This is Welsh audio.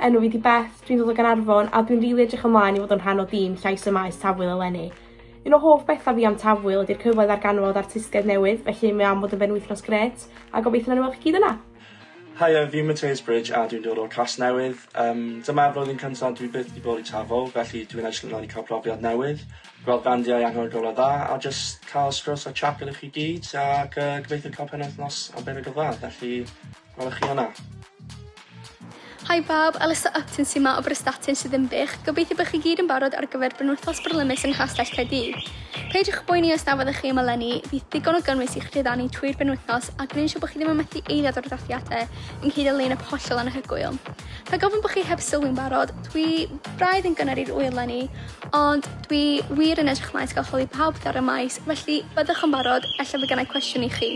enw fi di Beth, dwi'n dod o Gaernarfon a dwi'n rili edrych ymlaen I fod yn rhan o dîm Llais Y Maes Tafwyl eleni. Un o hoff bethau fi am Tafwyl ydy'r cyfle ddarganfod artistaidd newydd, felly mae am fod yn benwythnos gret, a gobeithio nawn nhw chi gyd yna. Hi, fi'n Matteus Bridge a dwi'n dod o'r cast newydd. Dyma flwyddyn cyntaf dwi byth wedi bod I Tafwyl, felly dwi'n edrych ymlaen I cael profiad newydd, gweld bandiau anhygoel o dda, a just cael sgwrs a chat gyda chi gyd, ac gobeithio cael penwythnos arbennig o dda, felly gwelwch chi yna. Hi bawb, Alyssa Upton sy'n ma o Brystatyn sydd yn bych. Gobeithio bych chi gyd yn barod ar gyfer benwythnos Brylymus yn Castell Caerdydd. Peidiwch boeni os na fyddech chi yma eleni, fydd digon o gynnwys I chi ddanu trwy'r benwythnos a gwneud siŵr bod chi ddim yn methu eiliad o'r ddathiadau yn cyd y line-up hollol anhygoel. Rhaid gofyn bod chi heb sylwi'n barod, dwi braidd yn gynnar i'r wyl eleni, ond dwi wir yn edrych mlaen gael holi pawb ar y maes, felly byddwch yn barod, ella fe gennau cwestiwn I chi.